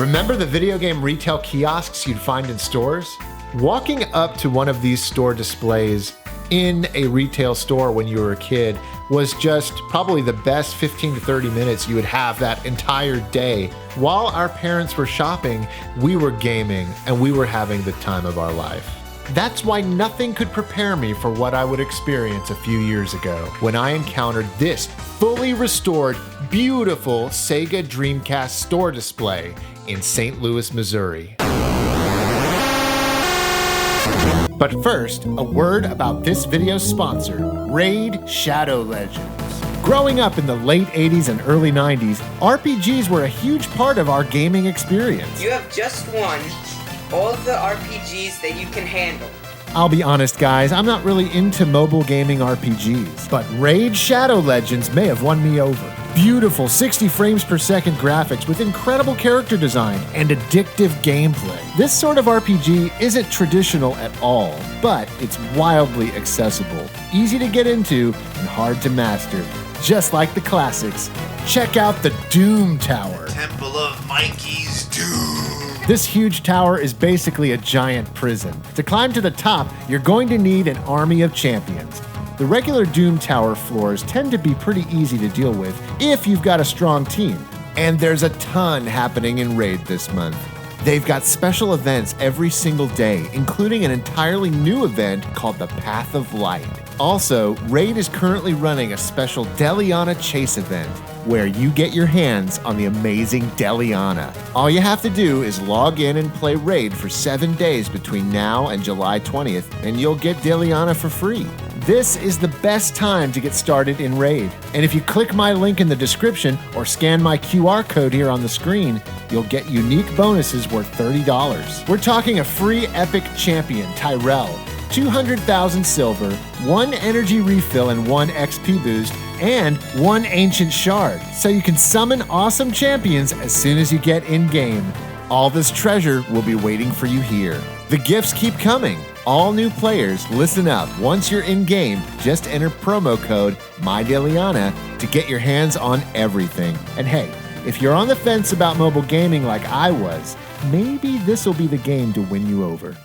Remember the video game retail kiosks you'd find in stores? Walking up to one of these store displays in a retail store when you were a kid was just probably the best 15 to 30 minutes you would have that entire day. While our parents were shopping, we were gaming and we were having the time of our life. That's why nothing could prepare me for what I would experience a few years ago when I encountered this fully restored, beautiful Sega Dreamcast store display in St. Louis, Missouri. But first, a word about this video's sponsor, Raid Shadow Legends. Growing up in the late 80s and early 90s, RPGs were a huge part of our gaming experience. You have just won all of the RPGs that you can handle. I'll be honest, guys, I'm not really into mobile gaming RPGs, but Raid Shadow Legends may have won me over. Beautiful 60 frames per second graphics with incredible character design and addictive gameplay. This sort of RPG isn't traditional at all, but it's wildly accessible, easy to get into, and hard to master. Just like the classics. Check out the Doom Tower. Temple of Mikey's Doom. This huge tower is basically a giant prison. To climb to the top, you're going to need an army of champions. The regular Doom Tower floors tend to be pretty easy to deal with if you've got a strong team. And there's a ton happening in Raid this month. They've got special events every single day, including an entirely new event called the Path of Light. Also, Raid is currently running a special Deliana Chase event, where you get your hands on the amazing Deliana. All you have to do is log in and play Raid for 7 days between now and July 20th, and you'll get Deliana for free. This is the best time to get started in Raid. And if you click my link in the description or scan my QR code here on the screen, you'll get unique bonuses worth $30. We're talking a free epic champion, Tyrell, 200,000 silver, 1 energy refill and 1 XP boost, and 1 ancient shard, so you can summon awesome champions as soon as you get in-game. All this treasure will be waiting for you here. The gifts keep coming. All new players, listen up. Once you're in-game, just enter promo code MyDeliana to get your hands on everything. And hey, if you're on the fence about mobile gaming like I was, maybe this will be the game to win you over.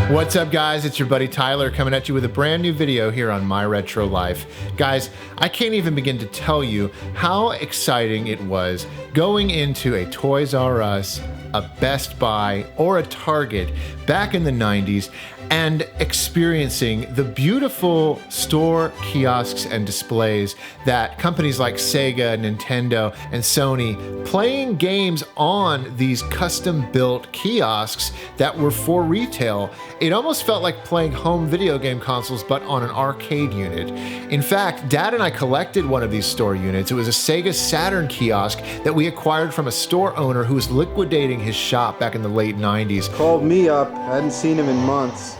What's up, guys? It's your buddy Tyler coming at you with a brand new video here on My Retro Life. Guys, I can't even begin to tell you how exciting it was going into a Toys R Us, a Best Buy, or a Target back in the 90s and experiencing the beautiful store kiosks and displays that companies like Sega, Nintendo, and Sony playing games on these custom-built kiosks that were for retail. It almost felt like playing home video game consoles but on an arcade unit. In fact, Dad and I collected one of these store units. It was a Sega Saturn kiosk that we acquired from a store owner who was liquidating his shop back in the late 90s. Called me up, hadn't seen him in months.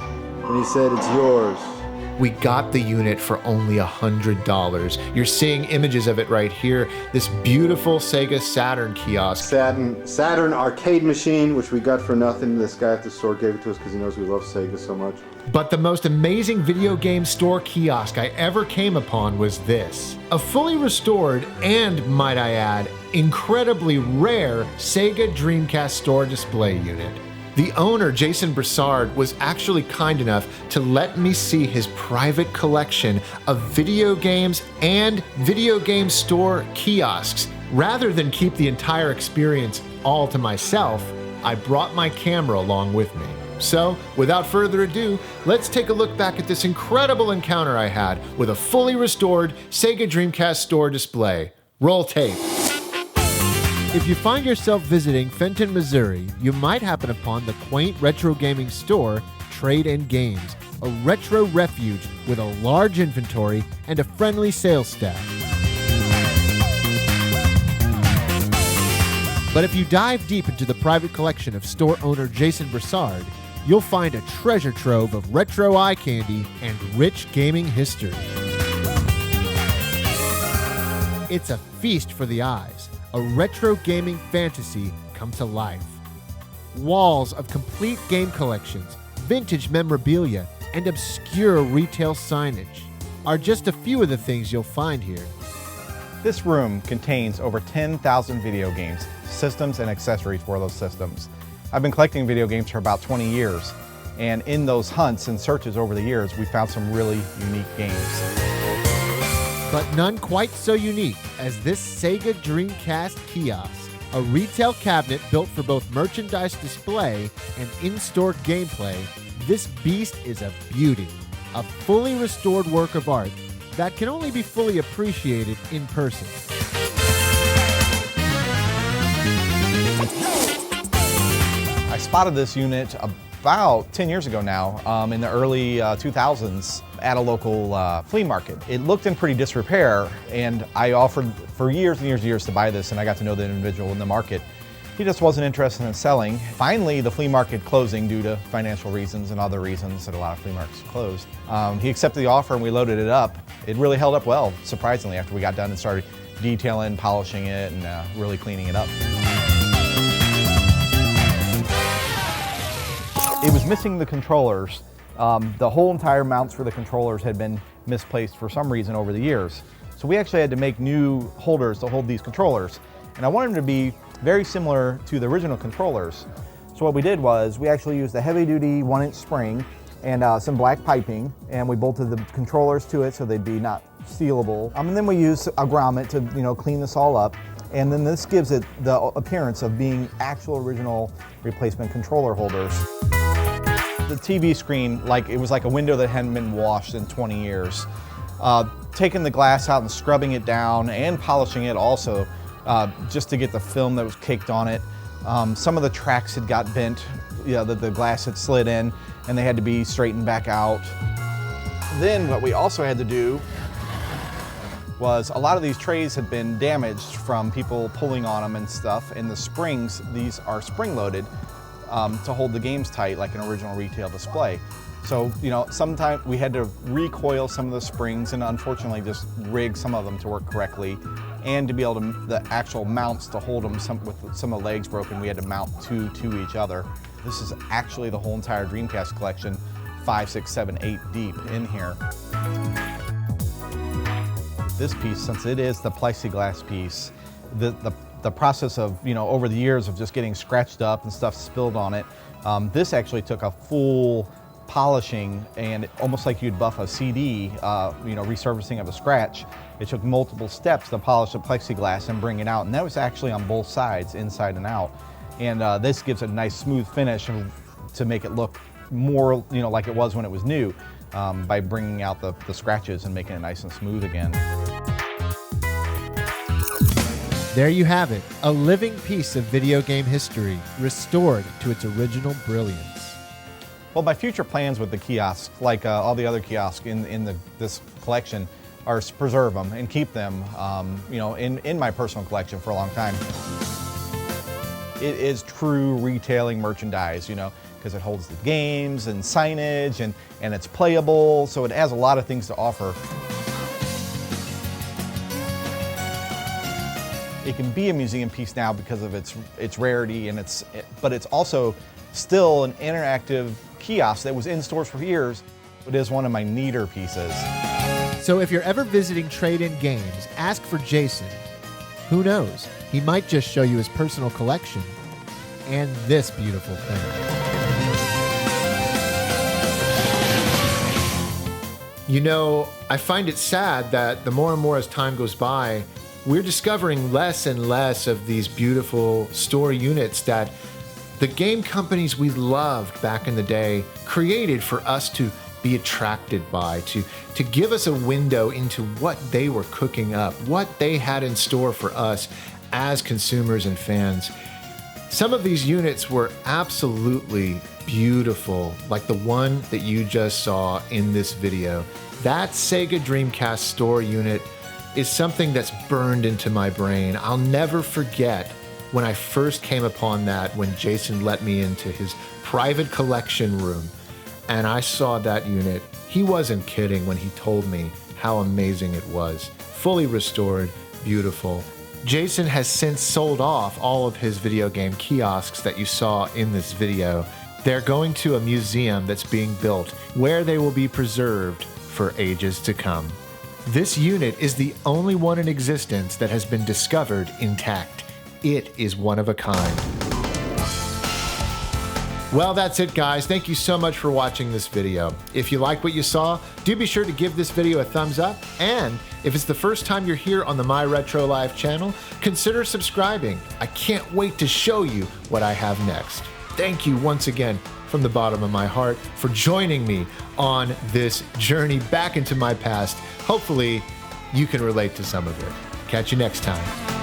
And he said, "It's yours." We got the unit for only $100. You're seeing images of it right here. This beautiful Sega Saturn kiosk. Saturn arcade machine, which we got for nothing. This guy at the store gave it to us because he knows we love Sega so much. But the most amazing video game store kiosk I ever came upon was this. A fully restored and, might I add, incredibly rare Sega Dreamcast Store Display unit. The owner, Jason Brassard, was actually kind enough to let me see his private collection of video games and video game store kiosks. Rather than keep the entire experience all to myself, I brought my camera along with me. So, without further ado, let's take a look back at this incredible encounter I had with a fully restored Sega Dreamcast Store Display. Roll tape. If you find yourself visiting Fenton, Missouri, you might happen upon the quaint retro gaming store, Trade-N-Games, a retro refuge with a large inventory and a friendly sales staff. But if you dive deep into the private collection of store owner Jason Brassard, you'll find a treasure trove of retro eye candy and rich gaming history. It's a feast for the eyes. A retro gaming fantasy come to life. Walls of complete game collections, vintage memorabilia, and obscure retail signage are just a few of the things you'll find here. This room contains over 10,000 video games, systems and accessories for those systems. I've been collecting video games for about 20 years, and in those hunts and searches over the years, we found some really unique games. But none quite so unique as this Sega Dreamcast Kiosk, a retail cabinet built for both merchandise display and in-store gameplay. This beast is a beauty, a fully restored work of art that can only be fully appreciated in person. I spotted this unit about 10 years ago now, in the early 2000s at a local flea market. It looked in pretty disrepair, and I offered for years and years to buy this, and I got to know the individual in the market. He just wasn't interested in selling. Finally, the flea market closing due to financial reasons and other reasons that a lot of flea markets closed. He accepted the offer and we loaded it up. It really held up well, surprisingly, after we got done and started detailing, polishing it, and really cleaning it up. It was missing the controllers. The whole entire mounts for the controllers had been misplaced for some reason over the years. So we actually had to make new holders to hold these controllers. And I wanted them to be very similar to the original controllers. So what we did was we actually used a heavy-duty 1-inch spring and some black piping, and we bolted the controllers to it so they'd be not sealable. And then we used a grommet to clean this all up. And then this gives it the appearance of being actual original replacement controller holders. The TV screen, it was like a window that hadn't been washed in 20 years. Taking the glass out and scrubbing it down and polishing it also, just to get the film that was caked on it. Some of the tracks had got bent, the glass had slid in, and they had to be straightened back out. Then what we also had to do was a lot of these trays had been damaged from people pulling on them and stuff, and the springs, these are spring-loaded to hold the games tight like an original retail display. So, sometimes we had to recoil some of the springs and unfortunately just rig some of them to work correctly, and to be able to, the actual mounts to hold them, with some of the legs broken, we had to mount two to each other. This is actually the whole entire Dreamcast collection, 5, 6, 7, 8 deep in here. This piece, since it is the plexiglass piece, the process of, over the years of just getting scratched up and stuff spilled on it, this actually took a full polishing, and almost like you'd buff a CD, resurfacing of a scratch. It took multiple steps to polish the plexiglass and bring it out, and that was actually on both sides, inside and out. And this gives it a nice smooth finish to make it look more, like it was when it was new, by bringing out the scratches and making it nice and smooth again. There you have it, a living piece of video game history, restored to its original brilliance. Well, my future plans with the kiosk, like all the other kiosks in this collection, are to preserve them and keep them, in my personal collection for a long time. It is true retailing merchandise, because it holds the games and signage, and it's playable, so it has a lot of things to offer. It can be a museum piece now because of its rarity, but it's also still an interactive kiosk that was in stores for years. It is one of my neater pieces. So if you're ever visiting Trade-N-Games, ask for Jason. Who knows? He might just show you his personal collection and this beautiful thing. I find it sad that the more and more as time goes by, we're discovering less and less of these beautiful store units that the game companies we loved back in the day created for us to be attracted by, to give us a window into what they were cooking up, what they had in store for us as consumers and fans. Some of these units were absolutely beautiful, like the one that you just saw in this video. That Sega Dreamcast Store unit is something that's burned into my brain. I'll never forget when I first came upon that, when Jason let me into his private collection room and I saw that unit. He wasn't kidding when he told me how amazing it was. Fully restored, beautiful. Jason has since sold off all of his video game kiosks that you saw in this video. They're going to a museum that's being built where they will be preserved for ages to come. This unit is the only one in existence that has been discovered intact. it is one of a kind. Well, that's it, guys. Thank you so much for watching this video. If you like what you saw, do be sure to give this video a thumbs up. And if it's the first time you're here on the My Retro Life channel, consider subscribing. I can't wait to show you what I have next. Thank you once again from the bottom of my heart for joining me on this journey back into my past. Hopefully, you can relate to some of it. Catch you next time.